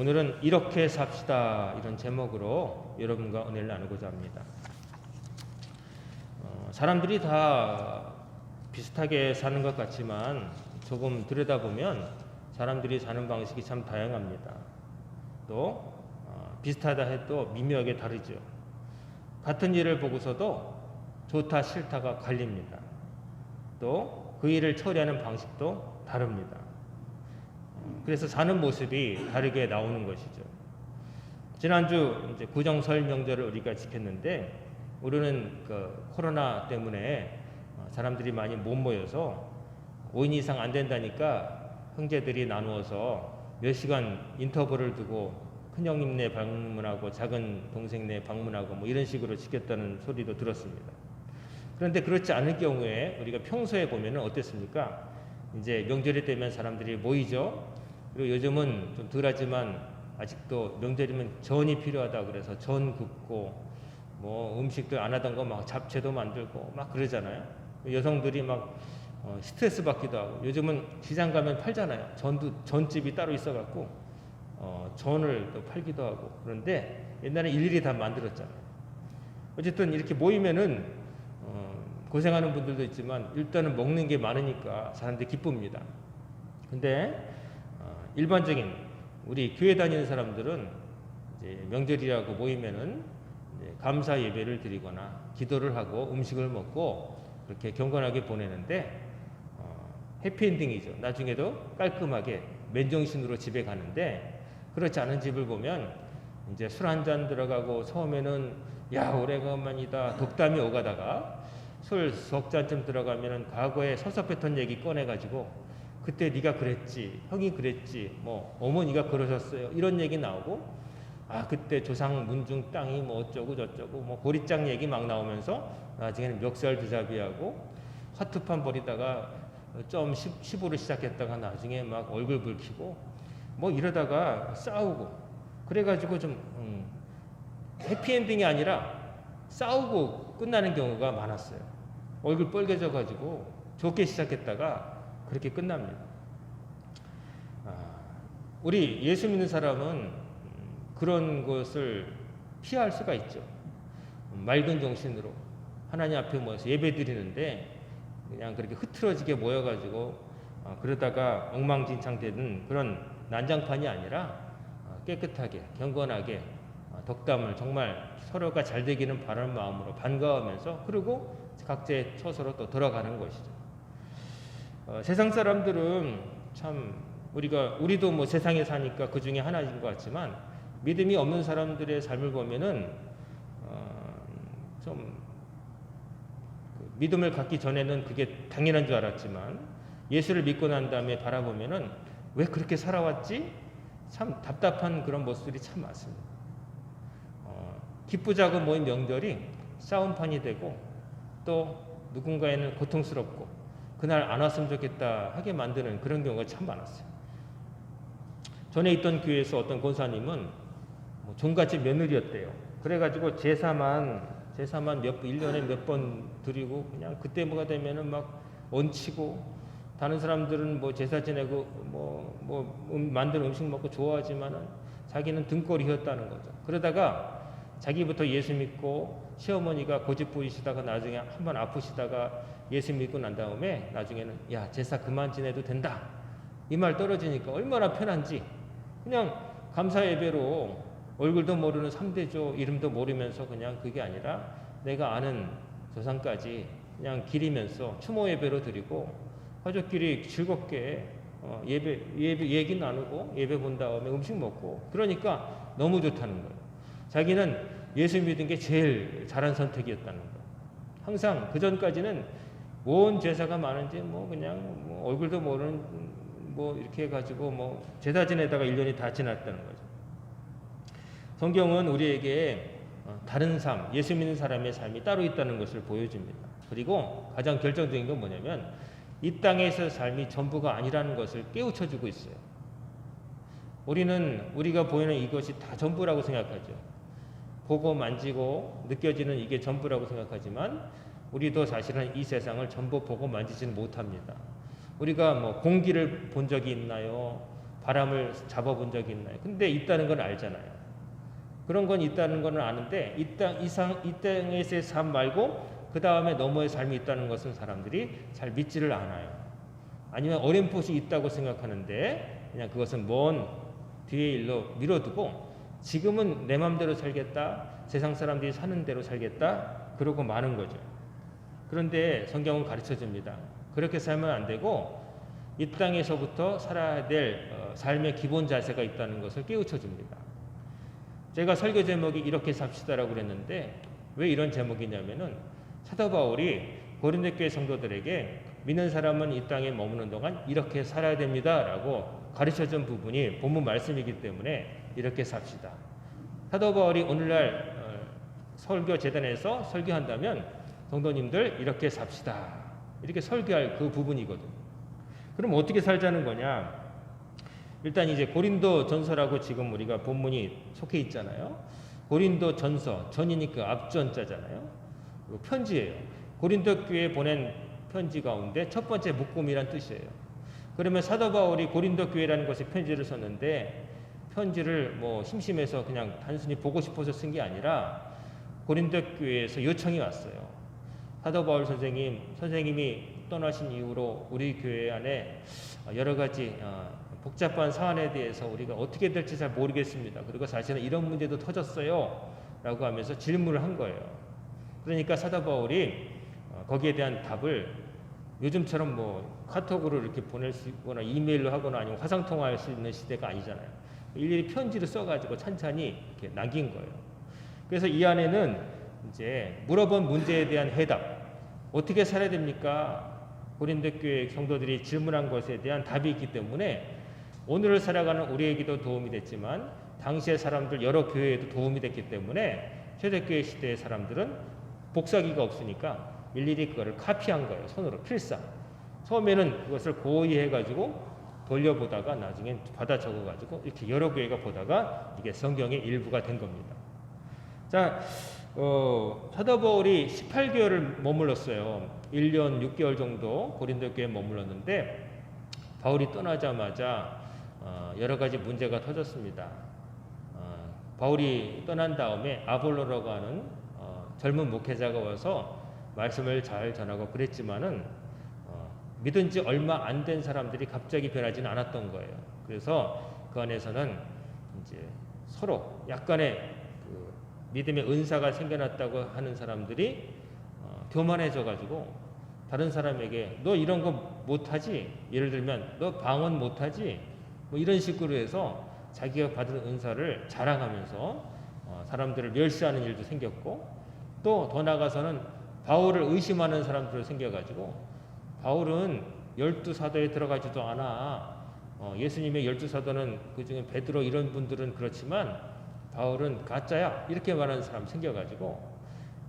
오늘은 이렇게 삽시다 이런 제목으로 여러분과 은혜를 나누고자 합니다. 사람들이 다 비슷하게 사는 것 같지만 조금 들여다보면 사람들이 사는 방식이 참 다양합니다. 또 비슷하다 해도 미묘하게 다르죠. 같은 일을 보고서도 좋다 싫다가 갈립니다. 또 그 일을 처리하는 방식도 다릅니다. 그래서 사는 모습이 다르게 나오는 것이죠. 지난주 이제 구정설 명절을 우리가 지켰는데 우리는 코로나 때문에 사람들이 많이 못 모여서 5인 이상 안 된다니까 형제들이 나누어서 몇 시간 인터벌을 두고 큰형님네 방문하고 작은 동생네 방문하고 뭐 이런 식으로 지켰다는 소리도 들었습니다. 그런데 그렇지 않을 경우에 우리가 평소에 보면은 어땠습니까? 이제 명절이 되면 사람들이 모이죠. 그리고 요즘은 좀 덜하지만 아직도 명절이면 전이 필요하다 그래서 전 굽고 뭐 음식도 안 하던 거 막 잡채도 만들고 막 그러잖아요. 여성들이 막 스트레스 받기도 하고 요즘은 시장 가면 팔잖아요. 전집이 따로 있어갖고 전을 또 팔기도 하고 그런데 옛날에 일일이 다 만들었잖아요. 어쨌든 이렇게 모이면은 고생하는 분들도 있지만 일단은 먹는 게 많으니까 사람들이 기쁩니다. 근데 일반적인 우리 교회 다니는 사람들은 이제 명절이라고 모이면은 이제 감사 예배를 드리거나 기도를 하고 음식을 먹고 그렇게 경건하게 보내는데 해피엔딩이죠. 나중에도 깔끔하게 맨정신으로 집에 가는데 그렇지 않은 집을 보면 이제 술 한 잔 들어가고 처음에는 야 오래간만이다 독담이 오가다가 술 석 잔쯤 들어가면은 과거에 섭섭했던 얘기 꺼내가지고 그때 네가 그랬지, 형이 그랬지, 뭐 어머니가 그러셨어요 이런 얘기 나오고 그때 조상 문중 땅이 뭐 어쩌고 저쩌고 뭐 보리장 얘기 막 나오면서 나중에는 멱살 두잡이하고 화투판 벌이다가 좀 15를 시작했다가 나중에 막 얼굴 붉히고 뭐 이러다가 싸우고 그래가지고 좀 해피엔딩이 아니라 싸우고 끝나는 경우가 많았어요. 얼굴 빨개져 가지고 좋게 시작했다가 그렇게 끝납니다. 우리 예수 믿는 사람은 그런 것을 피할 수가 있죠. 맑은 정신으로 하나님 앞에 모여서 예배 드리는데 그냥 그렇게 흐트러지게 모여가지고 그러다가 엉망진창 되는 그런 난장판이 아니라 깨끗하게 경건하게 덕담을 정말 서로가 잘 되기는 바라는 마음으로 반가워하면서 그리고 각자의 처소로 또 돌아가는 것이죠. 세상 사람들은 참 우리도 뭐 세상에 사니까 그 중에 하나인 것 같지만 믿음이 없는 사람들의 삶을 보면은 좀 믿음을 갖기 전에는 그게 당연한 줄 알았지만 예수를 믿고 난 다음에 바라보면은 왜 그렇게 살아왔지? 참 답답한 그런 모습들이 참 많습니다. 기쁘자고 모인 명절이 싸움판이 되고 또 누군가에는 고통스럽고 그날 안 왔으면 좋겠다 하게 만드는 그런 경우가 참 많았어요. 전에 있던 교회에서 어떤 권사님은 종갓집 며느리였대요. 그래가지고 제사만 1년에 몇 번 드리고 그냥 그때 뭐가 되면은 막 얹히고 다른 사람들은 뭐 제사 지내고 만든 음식 먹고 좋아하지만은 자기는 등골이 휘었다는 거죠. 그러다가 자기부터 예수 믿고 시어머니가 고집 부리시다가 나중에 한번 아프시다가 예수 믿고 난 다음에 나중에는 야 제사 그만 지내도 된다 이 말 떨어지니까 얼마나 편한지 그냥 감사 예배로 얼굴도 모르는 3대조 이름도 모르면서 그냥 그게 아니라 내가 아는 조상까지 그냥 기리면서 추모 예배로 드리고 가족끼리 즐겁게 예배 얘기 나누고 예배 본 다음에 음식 먹고 그러니까 너무 좋다는 거예요. 자기는 예수 믿은 게 제일 잘한 선택이었다는 거. 항상 그 전까지는 뭔 제사가 많은지 그냥 얼굴도 모르는 이렇게 해가지고 제사 지내다가 1년이 다 지났다는 거죠. 성경은 우리에게 다른 삶, 예수 믿는 사람의 삶이 따로 있다는 것을 보여줍니다. 그리고 가장 결정적인 건 뭐냐면 이 땅에서 삶이 전부가 아니라는 것을 깨우쳐주고 있어요. 우리가 보이는 이것이 다 전부라고 생각하죠. 보고 만지고 느껴지는 이게 전부라고 생각하지만 우리도 사실은 이 세상을 전부 보고 만지지는 못합니다. 우리가 공기를 본 적이 있나요? 바람을 잡아본 적이 있나요? 근데 있다는 건 알잖아요. 그런 건 있다는 건 아는데 이 땅에서의 삶 말고 그 다음에 너머의 삶이 있다는 것은 사람들이 잘 믿지를 않아요. 아니면 어렴풋이 있다고 생각하는데 그냥 그것은 먼 뒤의 일로 미뤄두고 지금은 내 맘대로 살겠다, 세상 사람들이 사는 대로 살겠다 그러고 마는 거죠. 그런데 성경은 가르쳐줍니다. 그렇게 살면 안 되고 이 땅에서부터 살아야 될 삶의 기본 자세가 있다는 것을 깨우쳐줍니다. 제가 설교 제목이 이렇게 삽시다라고 그랬는데 왜 이런 제목이냐면은 사도 바울이 고린도 교회 성도들에게 믿는 사람은 이 땅에 머무는 동안 이렇게 살아야 됩니다라고 가르쳐준 부분이 본문 말씀이기 때문에 이렇게 삽시다. 사도 바울이 오늘날 설교 재단에서 설교한다면 성도님들 이렇게 삽시다. 이렇게 설교할 그 부분이거든. 그럼 어떻게 살자는 거냐? 일단 이제 고린도 전서라고 지금 우리가 본문이 속해 있잖아요. 고린도 전서, 전이니까 앞전자잖아요. 편지예요. 고린도 교회에 보낸 편지 가운데 첫 번째 묶음이란 뜻이에요. 그러면 사도 바울이 고린도 교회라는 곳에 편지를 썼는데 편지를 뭐 심심해서 그냥 단순히 보고 싶어서 쓴 게 아니라 고린도 교회에서 요청이 왔어요. 사도 바울 선생님이 떠나신 이후로 우리 교회 안에 여러 가지 복잡한 사안에 대해서 우리가 어떻게 될지 잘 모르겠습니다. 그리고 사실은 이런 문제도 터졌어요. 라고 하면서 질문을 한 거예요. 그러니까 사도 바울이 거기에 대한 답을 요즘처럼 뭐 카톡으로 이렇게 보낼 수 있거나 이메일로 하거나 아니면 화상통화할 수 있는 시대가 아니잖아요. 일일이 편지를 써가지고 찬찬히 이렇게 남긴 거예요. 그래서 이 안에는 이제 물어본 문제에 대한 해답, 어떻게 살아야 됩니까? 고린도 교회 성도들이 질문한 것에 대한 답이 있기 때문에 오늘을 살아가는 우리에게도 도움이 됐지만 당시의 사람들 여러 교회에도 도움이 됐기 때문에 초대교회 시대의 사람들은 복사기가 없으니까 일일이 그거를 카피한 거예요. 손으로 필사. 처음에는 그것을 고의 해가지고 돌려보다가 나중엔 받아 적어가지고 이렇게 여러 교회가 보다가 이게 성경의 일부가 된 겁니다. 자, 사도 바울이 18개월을 머물렀어요. 1년 6개월 정도 고린도 교회에 머물렀는데 바울이 떠나자마자 여러 가지 문제가 터졌습니다. 바울이 떠난 다음에 아볼로라고 하는 젊은 목회자가 와서 말씀을 잘 전하고 그랬지만은 믿은 지 얼마 안 된 사람들이 갑자기 변하지는 않았던 거예요. 그래서 그 안에서는 이제 서로 약간의 그 믿음의 은사가 생겨났다고 하는 사람들이 교만해져 가지고 다른 사람에게 너 이런 거 못하지? 예를 들면 너 방언 못하지? 뭐 이런 식으로 해서 자기가 받은 은사를 자랑하면서 사람들을 멸시하는 일도 생겼고 또 더 나아가서는 바울을 의심하는 사람들도 생겨가지고 바울은 12사도에 들어가지도 않아. 예수님의 12사도는 그중에 베드로 이런 분들은 그렇지만 바울은 가짜야. 이렇게 말하는 사람 생겨가지고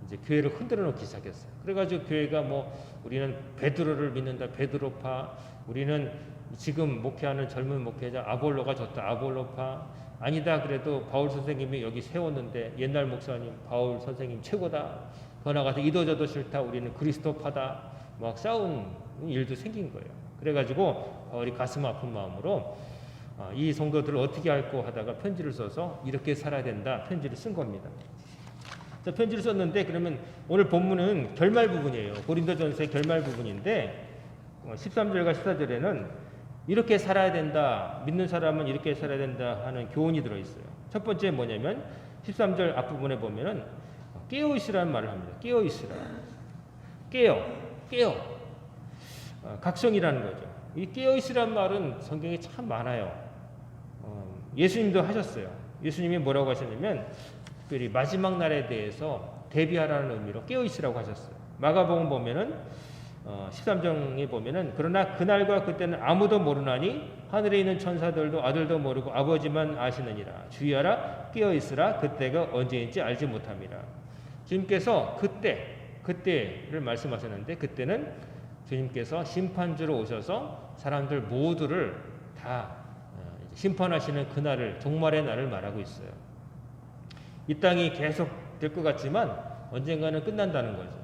이제 교회를 흔들어 놓기 시작했어요. 그래가지고 교회가 뭐 우리는 베드로를 믿는다. 베드로파. 우리는 지금 목회하는 젊은 목회자 아볼로가 좋다. 아볼로파. 아니다. 그래도 바울 선생님이 여기 세웠는데 옛날 목사님 바울 선생님 최고다. 더 나가서 이도저도 싫다. 우리는 그리스도파다. 막 싸운 일도 생긴 거예요. 그래가지고 바울이 가슴 아픈 마음으로 이 성도들을 어떻게 할까 하다가 편지를 써서 이렇게 살아야 된다. 편지를 쓴 겁니다. 자, 편지를 썼는데 그러면 오늘 본문은 결말 부분이에요. 고린도전서의 결말 부분인데 13절과 14절에는 이렇게 살아야 된다. 믿는 사람은 이렇게 살아야 된다 하는 교훈이 들어있어요. 첫 번째 뭐냐면 13절 앞부분에 보면은 깨어 있으라는 말을 합니다. 깨어 있으라. 깨어. 각성이라는 거죠. 이 깨어 있으라는 말은 성경에 참 많아요. 예수님도 하셨어요. 예수님이 뭐라고 하셨냐면 특별히 마지막 날에 대해서 대비하라는 의미로 깨어 있으라고 하셨어요. 마가복음 보면은 13장에 보면은 그러나 그날과 그때는 아무도 모르나니 하늘에 있는 천사들도 아들도 모르고 아버지만 아시느니라. 주의하라 깨어 있으라 그때가 언제인지 알지 못함이라. 주님께서 그때를 말씀하셨는데 그때는 주님께서 심판주로 오셔서 사람들 모두를 다 심판하시는 그날을 종말의 날을 말하고 있어요. 이 땅이 계속 될 것 같지만 언젠가는 끝난다는 거죠.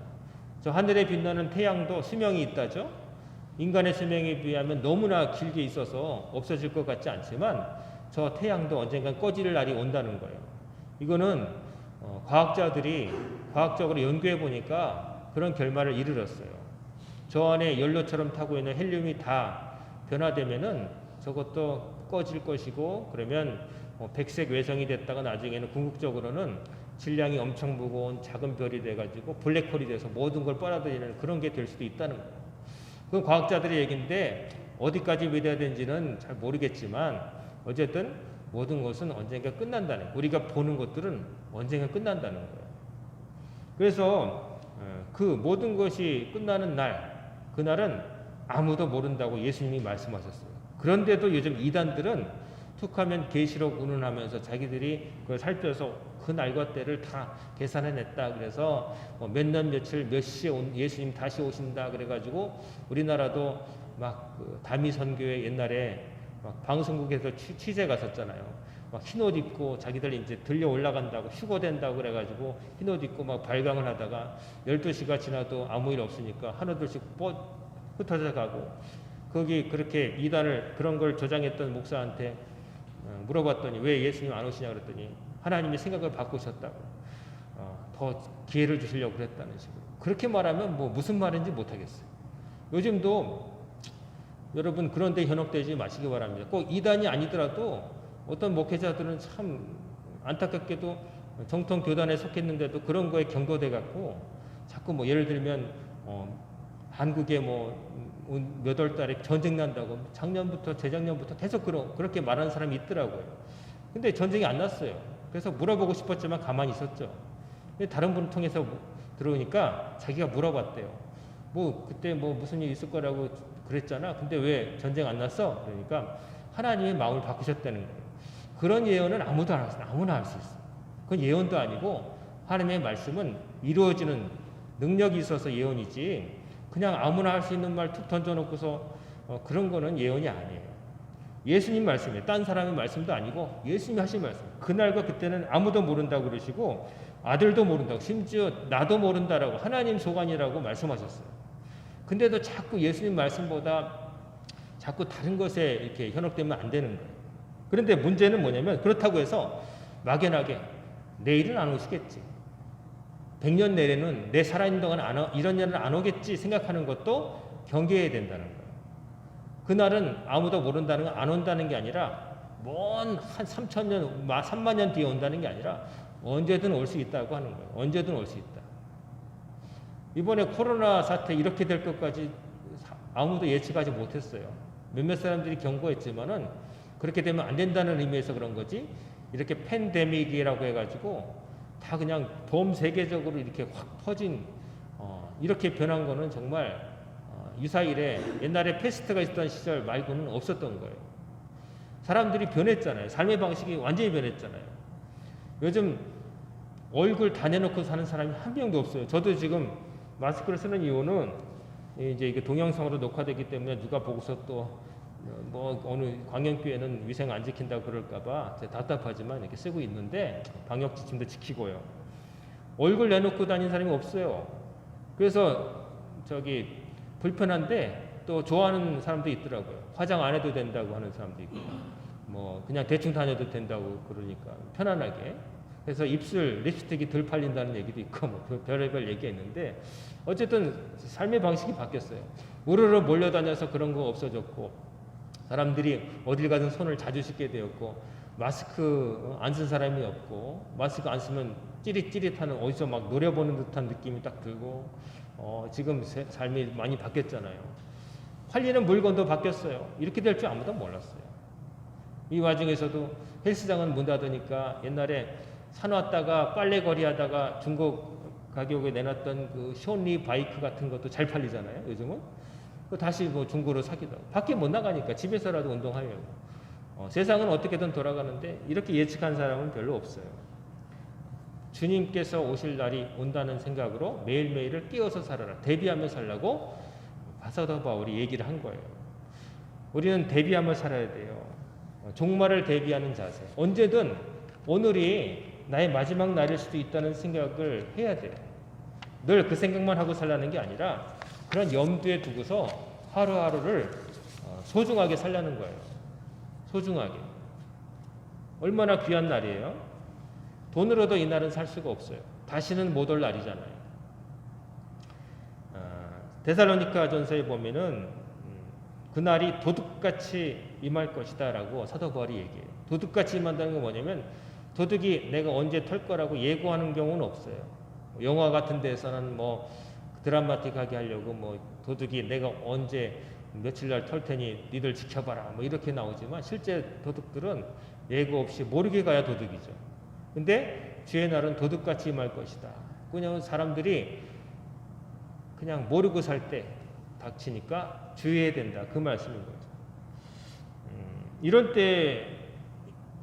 저 하늘에 빛나는 태양도 수명이 있다죠. 인간의 수명에 비하면 너무나 길게 있어서 없어질 것 같지 않지만 저 태양도 언젠간 꺼질 날이 온다는 거예요. 이거는 과학자들이 과학적으로 연구해 보니까 그런 결말을 이르렀어요. 저 안에 연료처럼 타고 있는 헬륨이 다 변화되면은 저것도 꺼질 것이고, 그러면 백색 외성이 됐다가 나중에는 궁극적으로는 질량이 엄청 무거운 작은 별이 돼가지고 블랙홀이 돼서 모든 걸 빨아들이는 그런 게 될 수도 있다는 거예요. 그건 과학자들의 얘기인데 어디까지 믿어야 되는지는 잘 모르겠지만 어쨌든 모든 것은 언젠가 끝난다는 거예요. 우리가 보는 것들은 언젠가 끝난다는 거예요. 그래서 그 모든 것이 끝나는 날, 그날은 아무도 모른다고 예수님이 말씀하셨어요. 그런데도 요즘 이단들은 툭하면 계시록 운운하면서 자기들이 그걸 살펴서 그 날과 때를 다 계산해냈다. 그래서 몇 년 며칠 몇 시에 예수님 다시 오신다. 그래가지고 우리나라도 막그 다미선교회 옛날에 막 방송국에서 취재 갔었잖아요. 막 흰옷 입고 자기들 이제 들려 올라간다고 휴거된다고 그래가지고 흰옷 입고 막 발광을 하다가 12시가 지나도 아무 일 없으니까 하나둘씩 흩어져 가고, 거기 그렇게 이단을 그런 걸 조장했던 목사한테 물어봤더니 왜 예수님 안 오시냐 그랬더니 하나님이 생각을 바꾸셨다고, 더 기회를 주시려고 그랬다는 식으로. 그렇게 말하면 뭐 무슨 말인지 못하겠어요. 요즘도 여러분 그런데 현혹되지 마시기 바랍니다. 꼭 이단이 아니더라도 어떤 목회자들은 참 안타깝게도 정통 교단에 속했는데도 그런 거에 경도돼 갖고 자꾸 뭐 예를 들면 한국에 뭐 몇 월 달에 전쟁 난다고 작년부터 재작년부터 계속 그렇게 말하는 사람이 있더라고요. 근데 전쟁이 안 났어요. 그래서 물어보고 싶었지만 가만히 있었죠. 근데 다른 분을 통해서 들어오니까 자기가 물어봤대요. 뭐 그때 뭐 무슨 일 있을 거라고 그랬잖아. 근데 왜 전쟁 안 났어? 그러니까 하나님의 마음을 바꾸셨다는 거예요. 그런 예언은 아무나 할 수 있어요. 그건 예언도 아니고 하나님의 말씀은 이루어지는 능력이 있어서 예언이지, 그냥 아무나 할 수 있는 말 툭 던져놓고서 그런 거는 예언이 아니에요. 예수님 말씀이에요. 딴 사람의 말씀도 아니고 예수님이 하신 말씀. 그날과 그때는 아무도 모른다고 그러시고 아들도 모른다고, 심지어 나도 모른다라고, 하나님 소관이라고 말씀하셨어요. 근데도 자꾸 예수님 말씀보다 자꾸 다른 것에 이렇게 현혹되면 안 되는 거예요. 그런데 문제는 뭐냐면 그렇다고 해서 막연하게 내일은 안 오시겠지, 100년 내내는 내 살아있는 동안 이런 일은 안 오겠지 생각하는 것도 경계해야 된다는 거예요. 그날은 아무도 모른다는 건 안 온다는 게 아니라 먼 한 3,000년, 3만 년 뒤에 온다는 게 아니라 언제든 올 수 있다고 하는 거예요. 언제든 올 수 있다. 이번에 코로나 사태 이렇게 될 것까지 아무도 예측하지 못했어요. 몇몇 사람들이 경고했지만은 그렇게 되면 안 된다는 의미에서 그런 거지, 이렇게 팬데믹이라고 해가지고 다 그냥 전 세계적으로 이렇게 확 퍼진 이렇게 변한 거는 정말 유사일에 옛날에 패스트가 있었던 시절 말고는 없었던 거예요. 사람들이 변했잖아요. 삶의 방식이 완전히 변했잖아요. 요즘 얼굴 다 내놓고 사는 사람이 한 명도 없어요. 저도 지금 마스크를 쓰는 이유는 이제 이게 동영상으로 녹화되기 때문에 누가 보고서 또 뭐 어느 광역교회는 위생 안 지킨다고 그럴까봐 답답하지만 이렇게 쓰고 있는데, 방역 지침도 지키고요. 얼굴 내놓고 다니는 사람이 없어요. 그래서 저기 불편한데 또 좋아하는 사람도 있더라고요. 화장 안 해도 된다고 하는 사람도 있고, 뭐 그냥 대충 다녀도 된다고 그러니까 편안하게. 그래서 입술 립스틱이 덜 팔린다는 얘기도 있고 뭐 별의별 얘기했는데, 어쨌든 삶의 방식이 바뀌었어요. 우르르 몰려다녀서 그런 거 없어졌고, 사람들이 어딜 가든 손을 자주 씻게 되었고, 마스크 안 쓴 사람이 없고, 마스크 안 쓰면 찌릿찌릿하는, 어디서 막 노려보는 듯한 느낌이 딱 들고, 지금 삶이 많이 바뀌었잖아요. 팔리는 물건도 바뀌었어요. 이렇게 될 줄 아무도 몰랐어요. 이 와중에서도 헬스장은 문 닫으니까 옛날에 사놨다가 빨래거리 하다가 중국 가격에 내놨던 그 쇼니 바이크 같은 것도 잘 팔리잖아요. 요즘은 다시 뭐 중고로 사기도 하고, 밖에 못 나가니까 집에서라도 운동하려고. 세상은 어떻게든 돌아가는데 이렇게 예측한 사람은 별로 없어요. 주님께서 오실 날이 온다는 생각으로 매일매일을 깨어서 살아라, 대비하며 살라고 사도 바울이 얘기를 한 거예요. 우리는 대비하며 살아야 돼요. 종말을 대비하는 자세. 언제든 오늘이 나의 마지막 날일 수도 있다는 생각을 해야 돼요. 늘 그 생각만 하고 살라는 게 아니라 그런 염두에 두고서 하루하루를 소중하게 살려는 거예요. 소중하게. 얼마나 귀한 날이에요. 돈으로도 이 날은 살 수가 없어요. 다시는 못 올 날이잖아요. 데살로니가 전서에 보면은 그날이 도둑같이 임할 것이다 라고 사도 바울이 얘기해요. 도둑같이 임한다는 건 뭐냐면 도둑이 내가 언제 털 거라고 예고하는 경우는 없어요. 영화 같은 데서는 뭐 드라마틱하게 하려고 뭐 도둑이 내가 언제 며칠 날 털 테니 니들 지켜봐라 뭐 이렇게 나오지만 실제 도둑들은 예고 없이 모르게 가야 도둑이죠. 근데 주의 날은 도둑같이 임할 것이다. 그냥 사람들이 그냥 모르고 살 때 닥치니까 주의해야 된다. 그 말씀인 거죠. 이럴 때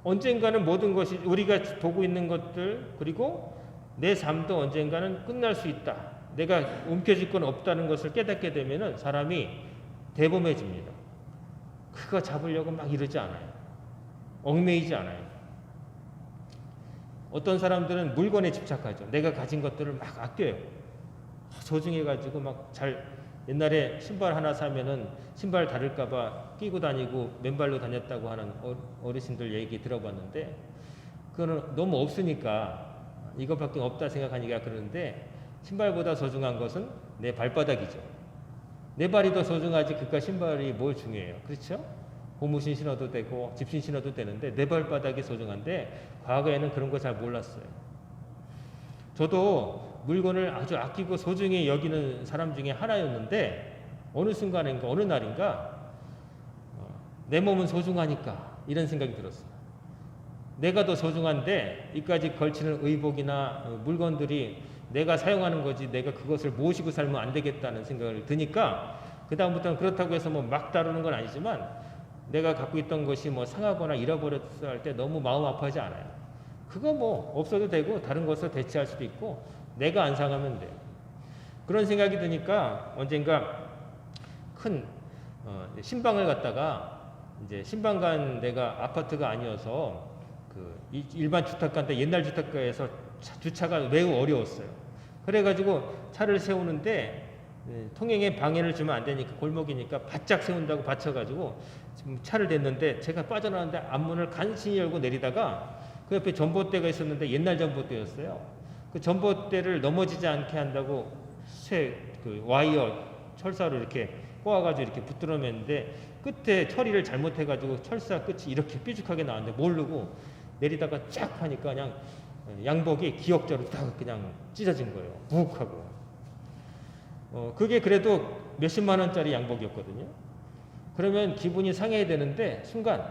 언젠가는 모든 것이 우리가 보고 있는 것들 그리고 내 삶도 언젠가는 끝날 수 있다. 내가 움켜쥘 건 없다는 것을 깨닫게 되면은 사람이 대범해집니다. 그거 잡으려고 막 이러지 않아요. 얽매이지 않아요. 어떤 사람들은 물건에 집착하죠. 내가 가진 것들을 막 아껴요. 소중해가지고 막 옛날에 신발 하나 사면은 신발 다를까봐 끼고 다니고 맨발로 다녔다고 하는 어르신들 얘기 들어봤는데 그거는 너무 없으니까 이것밖에 없다 생각하니까 그러는데 신발보다 소중한 것은 내 발바닥이죠. 내 발이 더 소중하지 그깟 신발이 뭘 중요해요. 그렇죠? 고무신 신어도 되고 집신 신어도 되는데 내 발바닥이 소중한데 과거에는 그런 거 잘 몰랐어요. 저도 물건을 아주 아끼고 소중히 여기는 사람 중에 하나였는데 어느 순간인가 어느 날인가 내 몸은 소중하니까 이런 생각이 들었어요. 내가 더 소중한데 이까지 걸치는 의복이나 물건들이 내가 사용하는 거지 내가 그것을 모시고 살면 안 되겠다는 생각을 드니까 그 다음부터는 그렇다고 해서 뭐 막 다루는 건 아니지만 내가 갖고 있던 것이 뭐 상하거나 잃어버렸을 때 너무 마음 아파하지 않아요. 그거 뭐 없어도 되고 다른 것을 대체할 수도 있고 내가 안 상하면 돼요. 그런 생각이 드니까 언젠가 큰 신방을 갔다가 이제 신방 간 데가 아파트가 아니어서 그 일반 주택가인데 옛날 주택가에서 주차가 매우 어려웠어요. 그래가지고 차를 세우는데 통행에 방해를 주면 안 되니까 골목이니까 바짝 세운다고 받쳐가지고 지금 차를 댔는데 제가 빠져나왔는데 앞문을 간신히 열고 내리다가 그 옆에 전봇대가 있었는데 옛날 전봇대였어요. 그 전봇대를 넘어지지 않게 한다고 그 와이어 철사로 이렇게 꼬아가지고 이렇게 붙들어 맸는데 끝에 처리를 잘못해가지고 철사 끝이 이렇게 삐죽하게 나왔는데 모르고 내리다가 쫙 하니까 그냥 양복이 기역자로 딱 그냥 찢어진 거예요. 묵하고. 그게 그래도 몇십만 원짜리 양복이었거든요. 그러면 기분이 상해야 되는데 순간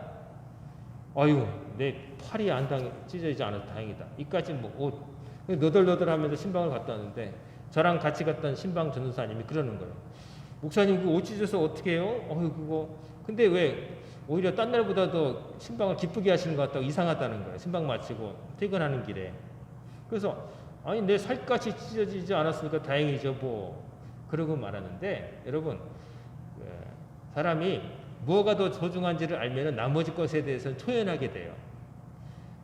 아유 내 팔이 안 찢어지지 않아서 다행이다. 이까지 뭐 옷 너덜너덜하면서 신방을 갔다 왔는데 저랑 같이 갔던 신방 전도사님이 그러는 거예요. 목사님 그 옷 찢어서 어떻게 해요? 그거 근데 왜 오히려 딴 날보다도 신방을 기쁘게 하시는 것 같다고 이상하다는 거예요. 신방 마치고 퇴근하는 길에. 그래서 아니 내 살갗이 찢어지지 않았으니까 다행이죠 뭐 그러고 말하는데 여러분 사람이 무엇가 더 소중한지를 알면 나머지 것에 대해서는 초연하게 돼요.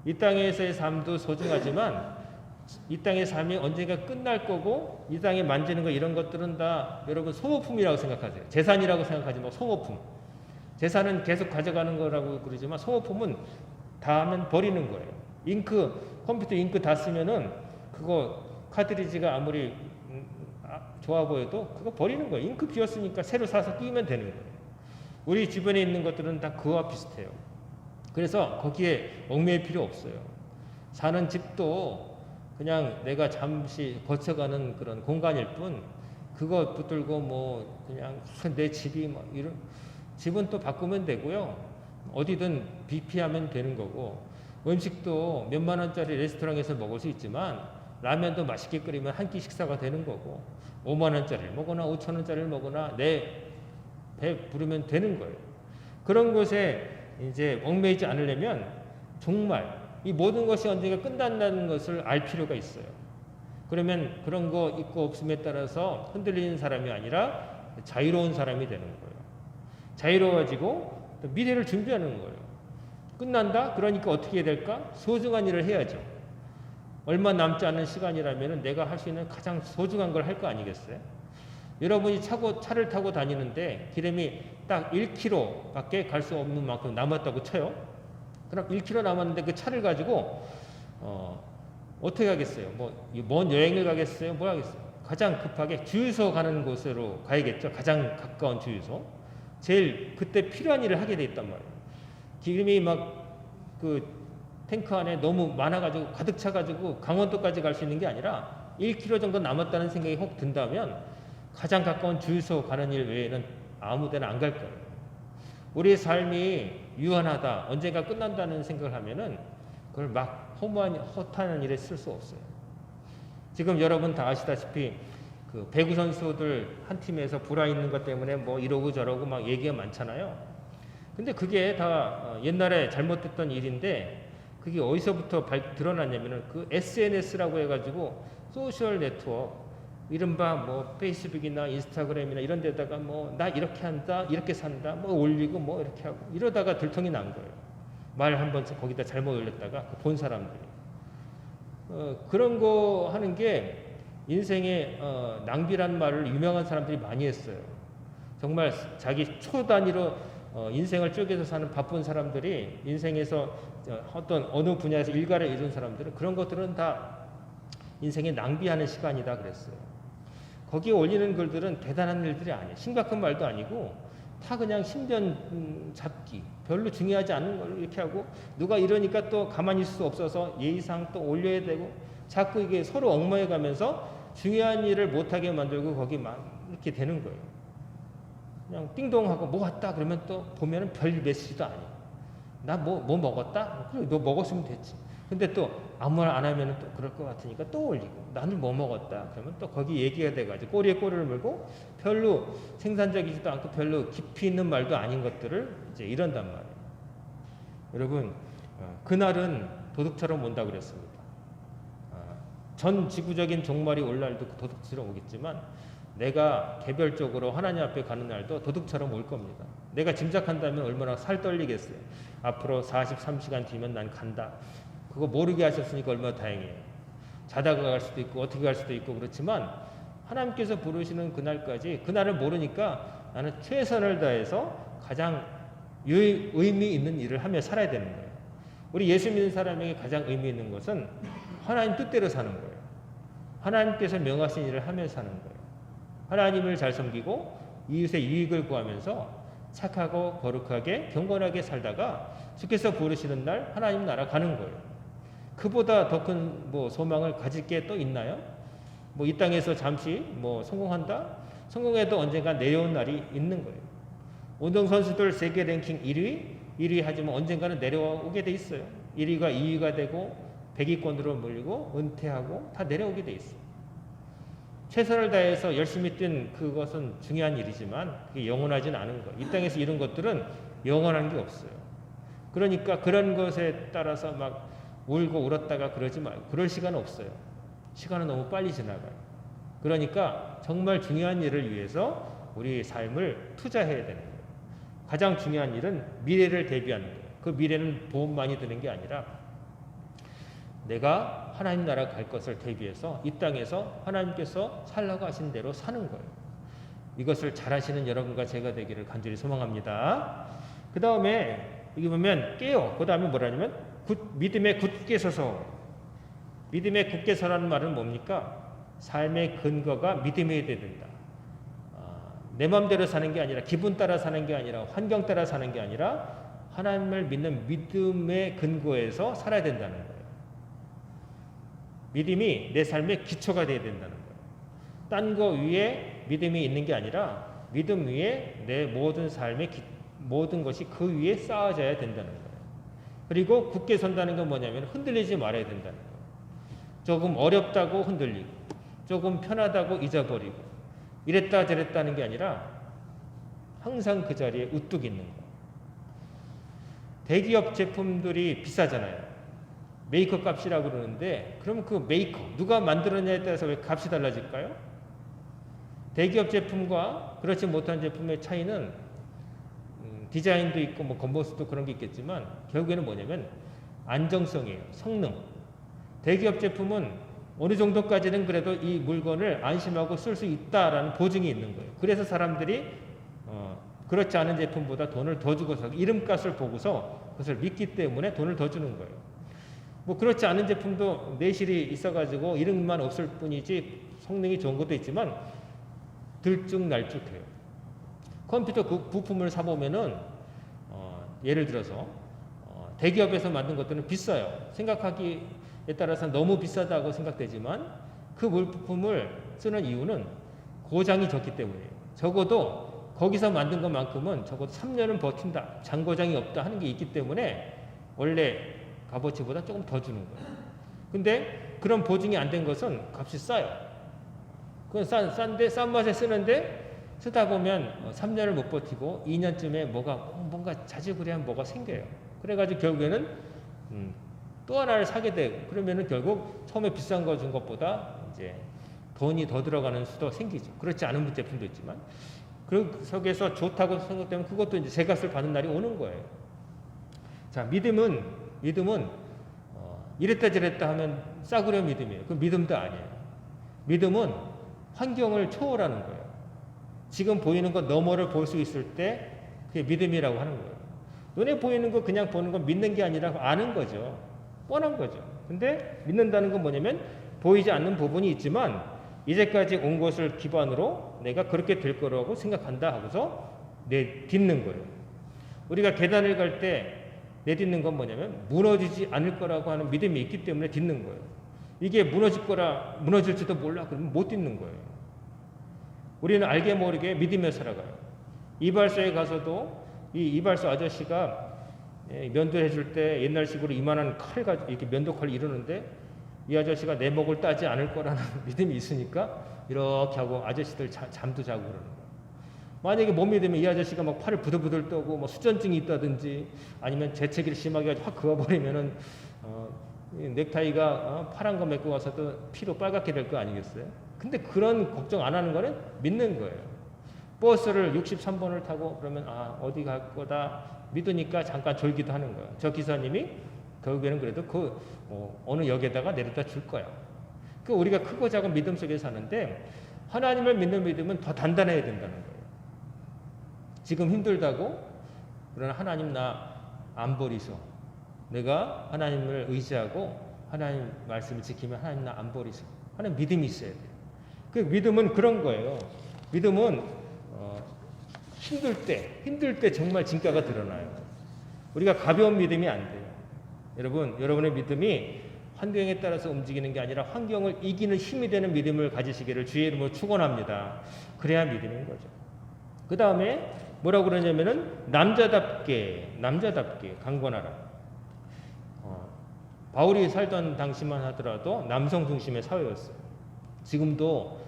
이 땅에서의 삶도 소중하지만 이 땅의 삶이 언젠가 끝날 거고 이 땅에 만지는 거 이런 것들은 다 여러분 소모품이라고 생각하세요. 재산이라고 생각하지 말고 소모품. 재산은 계속 가져가는 거라고 그러지만 소모품은 다 하면 버리는 거예요. 컴퓨터 잉크 다 쓰면은 그거 카트리지가 아무리 좋아 보여도 그거 버리는 거예요. 잉크 비었으니까 새로 사서 끼면 되는 거예요. 우리 주변에 있는 것들은 다 그와 비슷해요. 그래서 거기에 얽매일 필요 없어요. 사는 집도 그냥 내가 잠시 거쳐가는 그런 공간일 뿐 그거 붙들고 뭐 그냥 내 집이 뭐 이런 집은 또 바꾸면 되고요. 어디든 비피하면 되는 거고 음식도 몇만 원짜리 레스토랑에서 먹을 수 있지만 라면도 맛있게 끓이면 한 끼 식사가 되는 거고 5만 원짜리를 먹거나 5천 원짜리를 먹거나 내 배 부르면 되는 거예요. 그런 것에 이제 얽매이지 않으려면 정말 이 모든 것이 언젠가 끝난다는 것을 알 필요가 있어요. 그러면 그런 거 있고 없음에 따라서 흔들리는 사람이 아니라 자유로운 사람이 되는 거예요. 자유로워지고 미래를 준비하는 거예요. 끝난다? 그러니까 어떻게 해야 될까? 소중한 일을 해야죠. 얼마 남지 않은 시간이라면 내가 할 수 있는 가장 소중한 걸 할 거 아니겠어요? 여러분이 차를 타고 다니는데 기름이 딱 1km밖에 갈 수 없는 만큼 남았다고 쳐요. 그럼 1km 남았는데 그 차를 가지고 어떻게 하겠어요? 먼 여행을 가겠어요? 뭘 하겠어요? 가장 급하게 주유소 가는 곳으로 가야겠죠. 가장 가까운 주유소. 제일 그때 필요한 일을 하게 돼 있단 말이에요. 기름이 막 그 탱크 안에 너무 많아가지고 가득 차가지고 강원도까지 갈 수 있는 게 아니라 1km 정도 남았다는 생각이 혹 든다면 가장 가까운 주유소 가는 일 외에는 아무 데나 안 갈 거예요. 우리의 삶이 유한하다, 언젠가 끝난다는 생각을 하면은 그걸 막 허탄한 일에 쓸 수 없어요. 지금 여러분 다 아시다시피 그 배구 선수들 한 팀에서 불화 있는 것 때문에 뭐 이러고 저러고 막 얘기가 많잖아요. 근데 그게 다 옛날에 잘못됐던 일인데 그게 어디서부터 드러났냐면은 그 SNS라고 해가지고 소셜 네트워크, 이른바 뭐 페이스북이나 인스타그램이나 이런 데다가 뭐 나 이렇게 한다, 이렇게 산다, 뭐 올리고 뭐 이렇게 하고 이러다가 들통이 난 거예요. 말 한번 거기다 잘못 올렸다가 본 사람들이. 그런 거 하는 게 인생의 낭비란 말을 유명한 사람들이 많이 했어요. 정말 자기 초 단위로 인생을 쪼개서 사는 바쁜 사람들이 인생에서 어떤 어느 분야에서 일가를 이룬 사람들은 그런 것들은 다 인생에 낭비하는 시간이다 그랬어요. 거기에 올리는 글들은 대단한 일들이 아니에요. 심각한 말도 아니고 다 그냥 신변 잡기, 별로 중요하지 않은 걸 이렇게 하고 누가 이러니까 또 가만히 있을 수 없어서 예의상 또 올려야 되고 자꾸 이게 서로 얽매여 가면서 중요한 일을 못하게 만들고 거기 막 이렇게 되는 거예요. 그냥 띵동하고 뭐 왔다 그러면 또 보면은 별 메시지도 아니에요. 나 뭐 먹었다? 그래, 너 먹었으면 됐지. 근데 또 아무 말 안 하면은 또 그럴 것 같으니까 또 올리고 나는 뭐 먹었다 그러면 또 거기 얘기가 돼가지고 꼬리에 꼬리를 물고 별로 생산적이지도 않고 별로 깊이 있는 말도 아닌 것들을 이제 이런단 말이에요. 여러분 그날은 도둑처럼 온다 그랬습니다. 전 지구적인 종말이 올 날도 도둑처럼 오겠지만 내가 개별적으로 하나님 앞에 가는 날도 도둑처럼 올 겁니다. 내가 짐작한다면 얼마나 살 떨리겠어요. 앞으로 43시간 뒤면 난 간다. 그거 모르게 하셨으니까 얼마나 다행이에요. 자다가 갈 수도 있고 어떻게 갈 수도 있고 그렇지만 하나님께서 부르시는 그날까지 그날을 모르니까 나는 최선을 다해서 가장 의미 있는 일을 하며 살아야 되는 거예요. 우리 예수 믿는 사람에게 가장 의미 있는 것은 하나님 뜻대로 사는 거예요. 하나님께서 명하신 일을 하며 사는 거예요. 하나님을 잘 섬기고 이웃의 유익을 구하면서 착하고 거룩하게 경건하게 살다가 주께서 부르시는 날 하나님 나라 가는 거예요. 그보다 더 큰 소망을 가질 게 또 있나요? 이 땅에서 잠시 성공한다? 성공해도 언젠가 내려온 날이 있는 거예요. 운동선수들 세계 랭킹 1위 하지만 언젠가는 내려오게 돼 있어요. 1위가 2위가 되고 100위권으로 몰리고 은퇴하고 다 내려오게 돼 있어요. 최선을 다해서 열심히 뛴 그것은 중요한 일이지만 그게 영원하진 않은 거예요. 이 땅에서 이런 것들은 영원한 게 없어요. 그러니까 그런 것에 따라서 막 울고 울었다가 그러지 말고 그럴 시간은 없어요. 시간은 너무 빨리 지나가요. 그러니까 정말 중요한 일을 위해서 우리 삶을 투자해야 되는 거예요. 가장 중요한 일은 미래를 대비하는 거예요. 그 미래는 돈 많이 드는 게 아니라 내가 하나님 나라 갈 것을 대비해서 이 땅에서 하나님께서 살라고 하신 대로 사는 거예요. 이것을 잘 하시는 여러분과 제가 되기를 간절히 소망합니다. 그 다음에 여기 보면 깨어. 그 다음에 뭐라냐면 믿음에 굳게 서서. 믿음에 굳게 서라는 말은 뭡니까? 삶의 근거가 믿음이 돼야 된다. 내 마음대로 사는 게 아니라 기분 따라 사는 게 아니라 환경 따라 사는 게 아니라 하나님을 믿는 믿음의 근거에서 살아야 된다는 거예요. 믿음이 내 삶의 기초가 돼야 된다는 거예요. 딴 거 위에 믿음이 있는 게 아니라 믿음 위에 내 모든 삶의 모든 것이 그 위에 쌓아져야 된다는 거예요. 그리고 굳게 선다는 건 뭐냐면 흔들리지 말아야 된다는 거예요. 조금 어렵다고 흔들리고 조금 편하다고 잊어버리고 이랬다 저랬다는 게 아니라 항상 그 자리에 우뚝 있는 거예요. 대기업 제품들이 비싸잖아요. 메이커 값이라고 그러는데 그럼 그 메이커 누가 만들었냐에 따라서 왜 값이 달라질까요? 대기업 제품과 그렇지 못한 제품의 차이는 디자인도 있고 겉모습도 그런 게 있겠지만 결국에는 뭐냐면 안정성이에요. 성능. 대기업 제품은 어느 정도까지는 그래도 이 물건을 안심하고 쓸 수 있다라는 보증이 있는 거예요. 그래서 사람들이 그렇지 않은 제품보다 돈을 더 주고서 이름값을 보고서 그것을 믿기 때문에 돈을 더 주는 거예요. 뭐 그렇지 않은 제품도 내실이 있어가지고 이름만 없을 뿐이지 성능이 좋은 것도 있지만 들쭉날쭉해요. 컴퓨터 부품을 사보면은 예를 들어서 대기업에서 만든 것들은 비싸요. 생각하기에 따라서 너무 비싸다고 생각되지만 그 물품을 쓰는 이유는 고장이 적기 때문이에요. 적어도 거기서 만든 것만큼은 적어도 3년은 버틴다. 잔고장이 없다 하는 게 있기 때문에 원래 값어치보다 조금 더 주는 거예요. 근데 그런 보증이 안 된 것은 값이 싸요. 그건 싼 맛에 쓰는데 쓰다 보면 3년을 못 버티고 2년쯤에 뭔가 자지구레한 뭐가 생겨요. 그래가지고 결국에는 또 하나를 사게 되고 그러면은 결국 처음에 비싼 거 준 것보다 이제 돈이 더 들어가는 수도 생기죠. 그렇지 않은 제품도 있지만 그 속에서 좋다고 생각되면 그것도 이제 제값을 받는 날이 오는 거예요. 자, 믿음은 이랬다 저랬다 하면 싸구려 믿음이에요. 그 믿음도 아니에요. 믿음은 환경을 초월하는 거예요. 지금 보이는 것 너머를 볼 수 있을 때 그게 믿음이라고 하는 거예요. 눈에 보이는 거 그냥 보는 건 믿는 게 아니라 아는 거죠. 뻔한 거죠. 근데 믿는다는 건 뭐냐면 보이지 않는 부분이 있지만 이제까지 온 것을 기반으로 내가 그렇게 될 거라고 생각한다 하고서 내딛는 거예요. 우리가 계단을 갈 때 내딛는 건 뭐냐면 무너지지 않을 거라고 하는 믿음이 있기 때문에 딛는 거예요. 이게 무너질지도 몰라 그러면 못 딛는 거예요. 우리는 알게 모르게 믿으며 살아가요. 이발소에 가서도 이 이발소 아저씨가 면도해 줄 때 옛날식으로 이만한 칼 가지고 이렇게 면도칼을 이러는데 이 아저씨가 내 목을 따지 않을 거라는 믿음이 있으니까 이렇게 하고 아저씨들 잠도 자고 그러는 거예요. 만약에 못 믿으면 이 아저씨가 막 팔을 부들부들 떠고 뭐 수전증이 있다든지 아니면 재채기를 심하게 확 그어버리면은 넥타이가 파란 거 메고 와서도 피로 빨갛게 될 거 아니겠어요? 근데 그런 걱정 안 하는 거는 믿는 거예요. 버스를 63번을 타고 그러면 어디 갈 거다 믿으니까 잠깐 졸기도 하는 거예요. 저 기사님이 결국에는 그래도 어느 역에다가 내려다 줄 거야. 그 우리가 크고 작은 믿음 속에 사는데 하나님을 믿는 믿음은 더 단단해야 된다는 거예요. 지금 힘들다고 그러나 하나님 나 안 버리소. 내가 하나님을 의지하고 하나님 말씀을 지키면 하나님 나 안 버리소 하는 믿음이 있어야 돼요. 그 믿음은 그런 거예요. 믿음은 힘들 때 정말 진가가 드러나요. 우리가 가벼운 믿음이 안 돼요. 여러분의 믿음이 환경에 따라서 움직이는 게 아니라 환경을 이기는 힘이 되는 믿음을 가지시기를 주의 이름으로 축원합니다. 그래야 믿음인 거죠. 그 다음에 뭐라고 그러냐면은 남자답게 강권하라. 바울이 살던 당시만 하더라도 남성 중심의 사회였어요. 지금도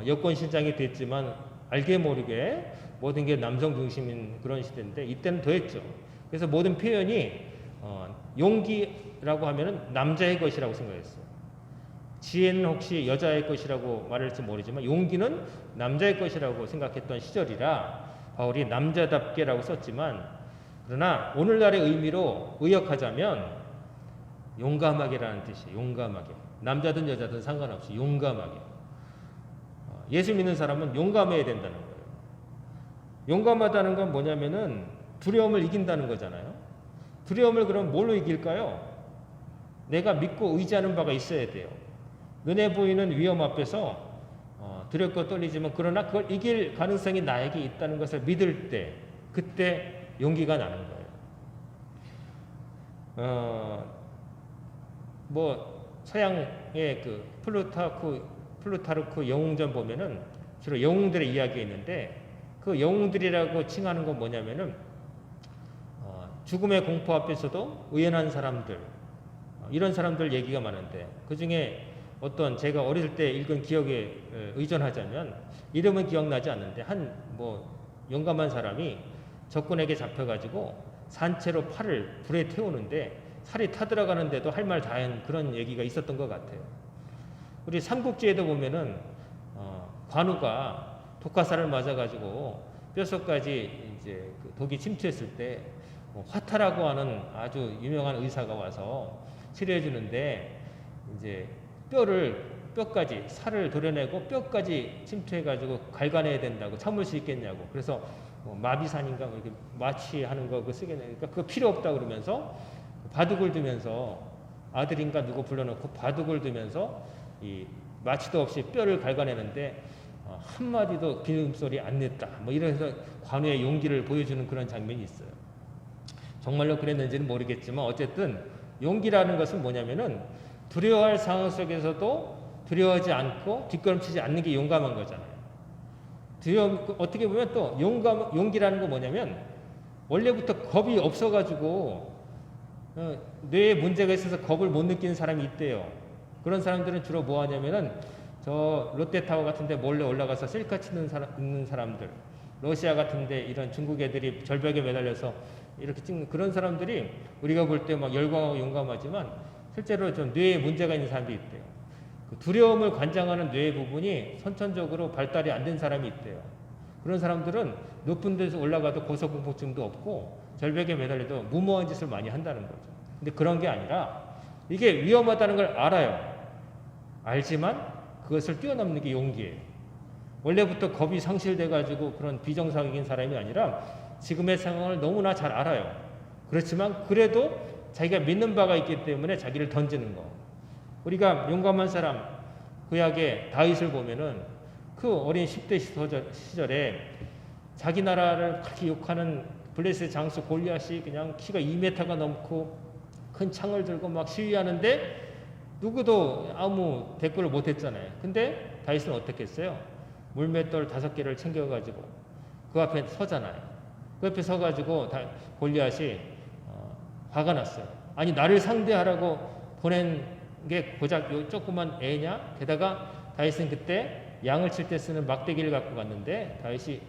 여권 신장이 됐지만 알게 모르게 모든 게 남성 중심인 그런 시대인데 이때는 더했죠. 그래서 모든 표현이 용기라고 하면은 남자의 것이라고 생각했어요. 지혜는 혹시 여자의 것이라고 말할지 모르지만 용기는 남자의 것이라고 생각했던 시절이라 바울이 남자답게라고 썼지만 그러나 오늘날의 의미로 의역하자면 용감하게라는 뜻이에요. 용감하게. 남자든 여자든 상관없이 용감하게. 예수 믿는 사람은 용감해야 된다는 거예요. 용감하다는 건 뭐냐면은 두려움을 이긴다는 거잖아요. 두려움을 그럼 뭘로 이길까요? 내가 믿고 의지하는 바가 있어야 돼요. 눈에 보이는 위험 앞에서 두렵고 떨리지만 그러나 그걸 이길 가능성이 나에게 있다는 것을 믿을 때 그때 용기가 나는 거예요. 서양의 그 플루타르크 영웅전 보면은 주로 영웅들의 이야기가 있는데 그 영웅들이라고 칭하는 건 뭐냐면은 죽음의 공포 앞에서도 의연한 사람들 이런 사람들 얘기가 많은데 그 중에 어떤 제가 어릴 때 읽은 기억에 의존하자면 이름은 기억나지 않는데 용감한 사람이 적군에게 잡혀가지고 산채로 팔을 불에 태우는데 살이 타들어가는데도 할 말 다 한 그런 얘기가 있었던 것 같아요. 우리 삼국지에도 보면은 관우가 독화살을 맞아가지고 뼛속까지 이제 그 독이 침투했을 때 화타라고 하는 아주 유명한 의사가 와서 치료해 주는데 이제 뼈를 뼈까지 살을 도려내고 뼈까지 침투해가지고 갈가내야 된다고 참을 수 있겠냐고. 그래서 마비산인가 뭐 이렇게 마취하는 거 그거 쓰겠네. 그러니까 그거 필요 없다 그러면서 바둑을 두면서 아들인가 누구 불러놓고 바둑을 두면서 이 마취도 없이 뼈를 갈가내는데 한마디도 비음소리 안 냈다. 뭐 이래서 관우의 용기를 보여주는 그런 장면이 있어요. 정말로 그랬는지는 모르겠지만 어쨌든 용기라는 것은 뭐냐면은 두려워할 상황 속에서도 두려워하지 않고 뒷걸음치지 않는 게 용감한 거잖아요. 어떻게 보면 또 용기라는 거 뭐냐면 원래부터 겁이 없어가지고 뇌에 문제가 있어서 겁을 못 느끼는 사람이 있대요. 그런 사람들은 주로 뭐 하냐면은 저 롯데타워 같은데 몰래 올라가서 셀카 있는 사람들, 러시아 같은데 이런 중국 애들이 절벽에 매달려서 이렇게 찍는 그런 사람들이 우리가 볼 때 막 열광하고 용감하지만 실제로 좀 뇌에 문제가 있는 사람도 있대요. 그 두려움을 관장하는 뇌의 부분이 선천적으로 발달이 안 된 사람이 있대요. 그런 사람들은 높은 데서 올라가도 고소공포증도 없고 절벽에 매달려도 무모한 짓을 많이 한다는 거죠. 근데 그런 게 아니라 이게 위험하다는 걸 알아요. 알지만 그것을 뛰어넘는 게 용기예요. 원래부터 겁이 상실돼가지고 그런 비정상적인 사람이 아니라 지금의 상황을 너무나 잘 알아요. 그렇지만 그래도 자기가 믿는 바가 있기 때문에 자기를 던지는 거. 우리가 용감한 사람, 구약의 다윗을 보면은 그 어린 10대 시절에 자기 나라를 그렇게 욕하는 블레셋 장수 골리앗이 그냥 키가 2m가 넘고 큰 창을 들고 막 시위하는데 누구도 아무 대꾸를 못했잖아요. 근데 다윗은 어떻게 했어요? 물맷돌 5개를 챙겨가지고 그 앞에 서잖아요. 그 앞에 서가지고 골리앗이 화가 났어요. 아니 나를 상대하라고 보낸 게 고작 요 조그만 애냐? 게다가 다윗은 그때 양을 칠 때 쓰는 막대기를 갖고 갔는데 다윗이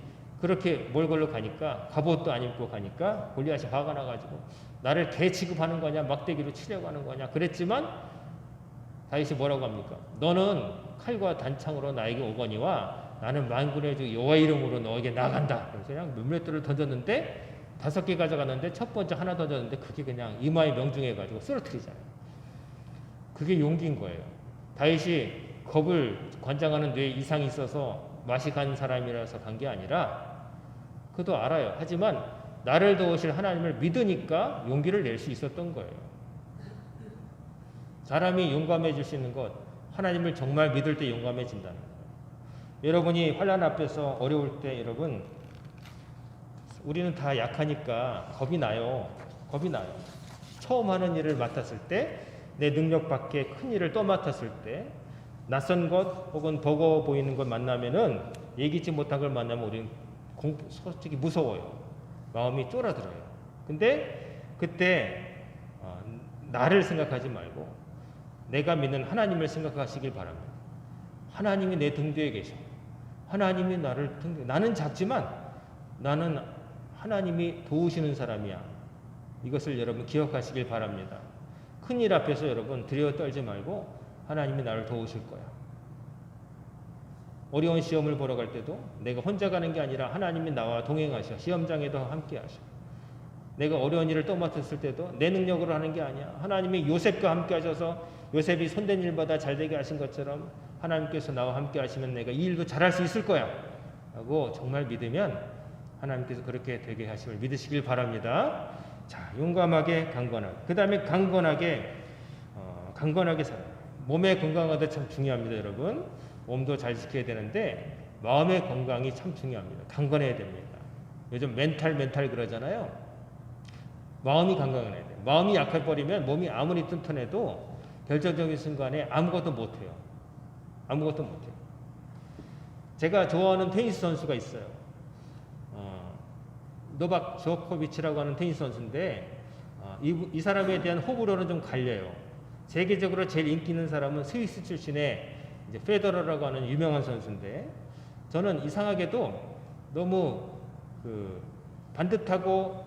그렇게 몰골로 가니까 갑옷도 안 입고 가니까 골리앗이 화가 나가지고 나를 개 취급하는 거냐 막대기로 치려고 하는 거냐 그랬지만 다윗이 뭐라고 합니까? 너는 칼과 단창으로 나에게 오거니와 나는 만군의 주 여호와 이름으로 너에게 나간다. 그래서 그냥 물맷돌을 던졌는데 5개 가져갔는데 첫 번째 하나 던졌는데 그게 그냥 이마에 명중해가지고 쓰러뜨리잖아요. 그게 용기인 거예요. 다윗이 겁을 관장하는 뇌에 이상이 있어서 맛이 간 사람이라서 간 게 아니라 그도 알아요. 하지만 나를 도우실 하나님을 믿으니까 용기를 낼 수 있었던 거예요. 사람이 용감해질 수 있는 것, 하나님을 정말 믿을 때 용감해진다는 거예요. 여러분이 환난 앞에서 어려울 때 여러분 우리는 다 약하니까 겁이 나요. 겁이 나요. 처음 하는 일을 맡았을 때 내 능력 밖에 큰 일을 또 맡았을 때 낯선 것 혹은 버거워 보이는 것 만나면은 예기치 못한 걸 만나면 우리는 솔직히 무서워요. 마음이 쫄아들어요. 근데 그때 나를 생각하지 말고 내가 믿는 하나님을 생각하시길 바랍니다. 하나님이 내 등 뒤에 계셔. 하나님이 나를 나는 작지만 나는 하나님이 도우시는 사람이야. 이것을 여러분 기억하시길 바랍니다. 큰일 앞에서 여러분 두려워 떨지 말고 하나님이 나를 도우실 거야. 어려운 시험을 보러 갈 때도 내가 혼자 가는 게 아니라 하나님이 나와 동행하셔. 시험장에도 함께 하셔. 내가 어려운 일을 또 맡았을 때도 내 능력으로 하는 게 아니야. 하나님이 요셉과 함께 하셔서 요셉이 손댄 일보다 잘되게 하신 것처럼 하나님께서 나와 함께 하시면 내가 이 일도 잘할 수 있을 거야 라고 정말 믿으면 하나님께서 그렇게 되게 하심을 믿으시길 바랍니다. 자, 용감하게 강건하게. 그 다음에 강건하게 살아요. 몸의 건강하다 참 중요합니다, 여러분. 몸도 잘 지켜야 되는데 마음의 건강이 참 중요합니다. 강건해야 됩니다. 요즘 멘탈 그러잖아요. 마음이 강건해야 돼요. 마음이 약해버리면 몸이 아무리 튼튼해도 결정적인 순간에 아무것도 못해요. 아무것도 못해요. 제가 좋아하는 테니스 선수가 있어요. 노박 조코비치라고 하는 테니스 선수인데 이 사람에 대한 호불호는 좀 갈려요. 세계적으로 제일 인기 있는 사람은 스위스 출신의 이제 페더러라고 하는 유명한 선수인데 저는 이상하게도 너무 반듯하고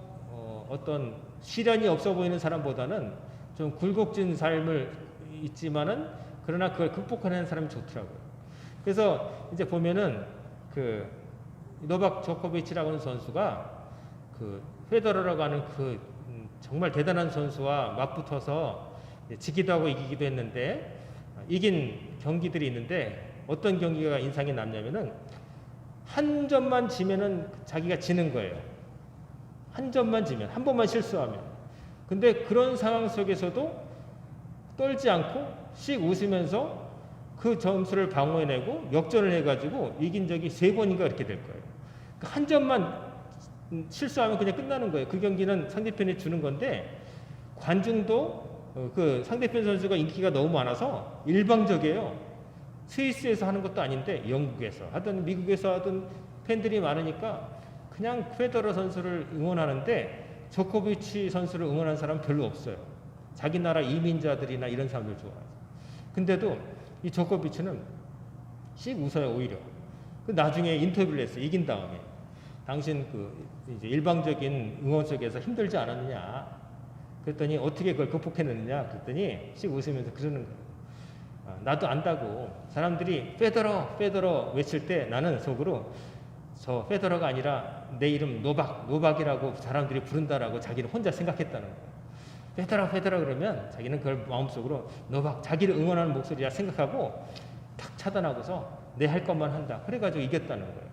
어떤 시련이 없어 보이는 사람보다는 좀 굴곡진 삶을 있지만은 그러나 그걸 극복하는 사람이 좋더라고요. 그래서 이제 보면은 노박 조코비치라고 하는 선수가 페더러라고 하는 정말 대단한 선수와 맞붙어서 지기도 하고 이기기도 했는데 이긴 경기들이 있는데 어떤 경기가 인상이 남냐면은 한 점만 지면은 자기가 지는 거예요. 한 점만 지면, 한 번만 실수하면. 근데 그런 상황 속에서도 떨지 않고 씩 웃으면서 그 점수를 방어해내고 역전을 해가지고 이긴 적이 3번인가 이렇게 될 거예요. 한 점만 실수하면 그냥 끝나는 거예요. 그 경기는 상대편이 주는 건데 관중도 그 상대편 선수가 인기가 너무 많아서 일방적이에요. 스위스에서 하는 것도 아닌데 영국에서 하든 미국에서 하든 팬들이 많으니까 그냥 페더러 선수를 응원하는데 조코비치 선수를 응원하는 사람은 별로 없어요. 자기 나라 이민자들이나 이런 사람들 좋아해요. 근데도 이 조코비치는 씩 웃어요, 오히려. 그 나중에 인터뷰를 했어요. 이긴 다음에. 당신 그 이제 일방적인 응원 속에서 힘들지 않았느냐. 그랬더니 어떻게 그걸 극복해냈느냐. 그랬더니 씩 웃으면서 그러는 거예요. 나도 안다고. 사람들이 페더러 외칠 때 나는 속으로 저 페더러가 아니라 내 이름 노박이라고 사람들이 부른다라고 자기는 혼자 생각했다는 거예요. 페더러 그러면 자기는 그걸 마음속으로 노박, 자기를 응원하는 목소리라 생각하고 탁 차단하고서 내 할 것만 한다. 그래가지고 이겼다는 거예요.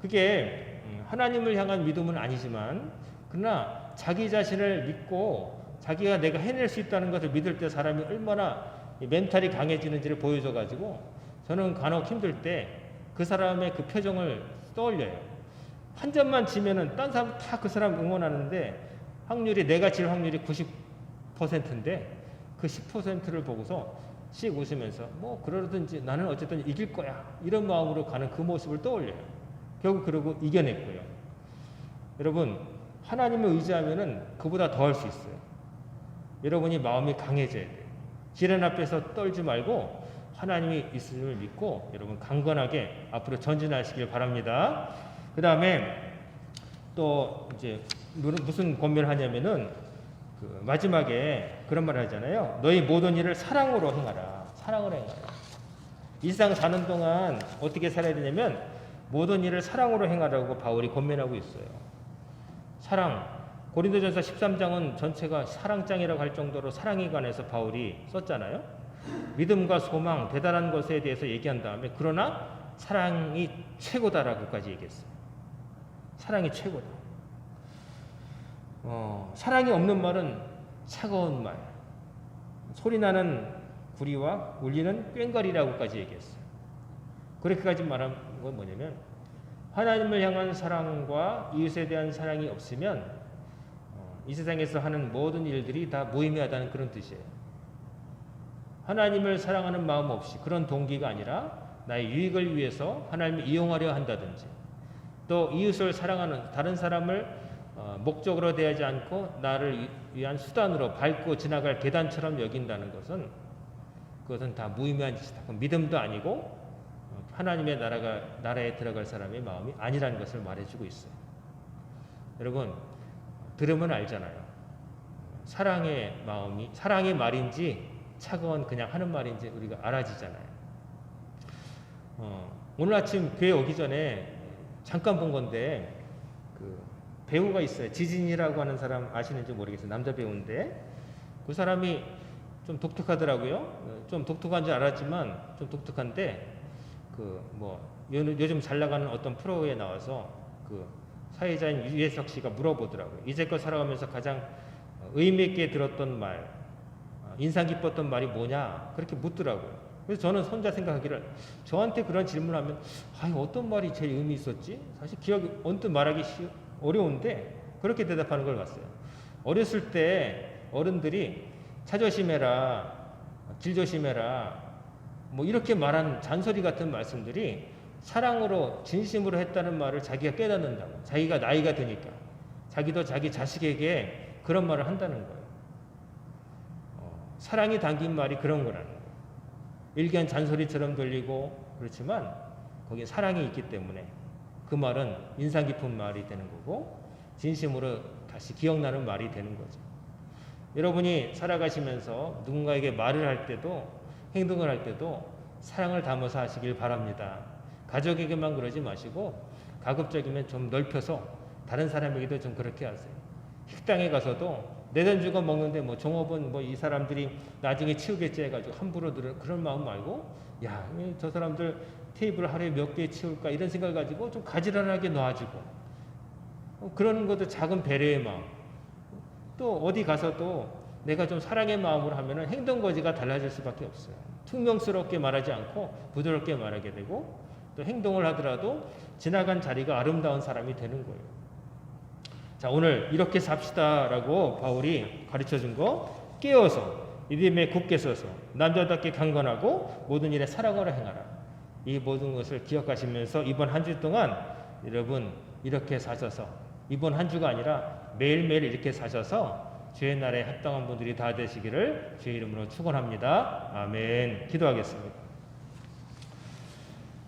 그게 하나님을 향한 믿음은 아니지만 그러나 자기 자신을 믿고 자기가 내가 해낼 수 있다는 것을 믿을 때 사람이 얼마나 멘탈이 강해지는지를 보여줘가지고 저는 간혹 힘들 때 그 사람의 그 표정을 떠올려요. 한 점만 지면은 딴 사람 다 그 사람 응원하는데 확률이 내가 질 확률이 90%인데 그 10%를 보고서 씩 웃으면서 뭐 그러든지 나는 어쨌든 이길 거야 이런 마음으로 가는 그 모습을 떠올려요. 결국 그러고 이겨냈고요. 여러분 하나님을 의지하면은 그보다 더 할 수 있어요. 여러분이 마음이 강해져야 돼요. 시련 앞에서 떨지 말고 하나님이 있음을 믿고 여러분 강건하게 앞으로 전진하시길 바랍니다. 그 다음에 또 이제 무슨 권면을 하냐면은 그 마지막에 그런 말을 하잖아요. 너희 모든 일을 사랑으로 행하라. 사랑으로 행하라. 일상 사는 동안 어떻게 살아야 되냐면 모든 일을 사랑으로 행하라고 바울이 권면하고 있어요. 사랑. 고린도전서 13장은 전체가 사랑장이라고 할 정도로 사랑에 관해서 바울이 썼잖아요. 믿음과 소망, 대단한 것에 대해서 얘기한 다음에 그러나 사랑이 최고다라고까지 얘기했어요. 사랑이 최고다. 사랑이 없는 말은 차가운 말, 소리나는 구리와 울리는 꽹과리라고까지 얘기했어요. 그렇게까지 말한 건 뭐냐면 하나님을 향한 사랑과 이웃에 대한 사랑이 없으면 이 세상에서 하는 모든 일들이 다 무의미하다는 그런 뜻이에요. 하나님을 사랑하는 마음 없이 그런 동기가 아니라 나의 유익을 위해서 하나님을 이용하려 한다든지 또 이웃을 사랑하는 다른 사람을 목적으로 대하지 않고 나를 위한 수단으로 밟고 지나갈 계단처럼 여긴다는 것은 그것은 다 무의미한 짓이다. 그건 믿음도 아니고 하나님의 나라에 들어갈 사람의 마음이 아니라는 것을 말해주고 있어요. 여러분 들으면 알잖아요. 사랑의 마음이 사랑의 말인지 차가운 그냥 하는 말인지 우리가 알아지잖아요. 오늘 아침 교회 오기 전에 잠깐 본 건데 그 배우가 있어요. 지진이라고 하는 사람 아시는지 모르겠어요. 남자 배우인데 그 사람이 좀 독특하더라고요. 좀 독특한 줄 알았지만 좀 독특한데 그 뭐 요즘 잘 나가는 어떤 프로에 나와서 그 사회자인 유재석 씨가 물어보더라고요. 이제껏 살아가면서 가장 의미 있게 들었던 말, 인상 깊었던 말이 뭐냐 그렇게 묻더라고요. 그래서 저는 혼자 생각하기를 저한테 그런 질문하면 어떤 말이 제일 의미 있었지? 사실 기억이 언뜻 말하기 어려운데 그렇게 대답하는 걸 봤어요. 어렸을 때 어른들이 차 조심해라, 길 조심해라 뭐 이렇게 말한 잔소리 같은 말씀들이 사랑으로 진심으로 했다는 말을 자기가 깨닫는다고. 자기가 나이가 드니까 자기도 자기 자식에게 그런 말을 한다는 거예요. 사랑이 담긴 말이 그런 거라는 거예요. 일견 잔소리처럼 들리고 그렇지만 거기에 사랑이 있기 때문에 그 말은 인상 깊은 말이 되는 거고 진심으로 다시 기억나는 말이 되는 거죠. 여러분이 살아가시면서 누군가에게 말을 할 때도 행동을 할 때도 사랑을 담아서 하시길 바랍니다. 가족에게만 그러지 마시고 가급적이면 좀 넓혀서 다른 사람에게도 좀 그렇게 하세요. 식당에 가서도 내 돈 주고 먹는데 뭐 종업원 뭐 이 사람들이 나중에 치우겠지 해가지고 함부로 그런 마음 말고 야, 저 사람들 테이블 하루에 몇 개 치울까 이런 생각을 가지고 좀 가지런하게 놔주고 그런 것도 작은 배려의 마음. 또 어디 가서도 내가 좀 사랑의 마음으로 하면은 행동 거지가 달라질 수밖에 없어요. 퉁명스럽게 말하지 않고 부드럽게 말하게 되고 또 행동을 하더라도 지나간 자리가 아름다운 사람이 되는 거예요. 자, 오늘 이렇게 삽시다라고 바울이 가르쳐 준 거 깨어서 믿음에 굳게 서서 남자답게 강건하고 모든 일에 사랑으로 행하라. 이 모든 것을 기억하시면서 이번 한 주 동안 여러분 이렇게 사셔서 이번 한 주가 아니라 매일매일 이렇게 사셔서 주의 날에 합당한 분들이 다 되시기를 주의 이름으로 축원합니다. 아멘. 기도하겠습니다.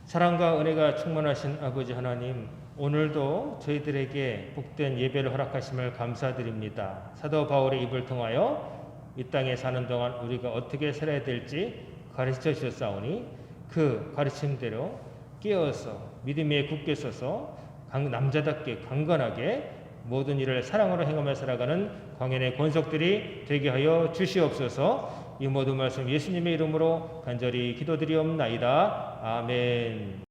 사랑과 은혜가 충만하신 아버지 하나님, 오늘도 저희들에게 복된 예배를 허락하심을 감사드립니다. 사도 바울의 입을 통하여 이 땅에 사는 동안 우리가 어떻게 살아야 될지 가르쳐 주셨사오니 그 가르침대로 깨어서 믿음에 굳게 서서 남자답게 강건하게 모든 일을 사랑으로 행하며 살아가는 광연의 권속들이 되게 하여 주시옵소서. 이 모든 말씀 예수님의 이름으로 간절히 기도드리옵나이다. 아멘.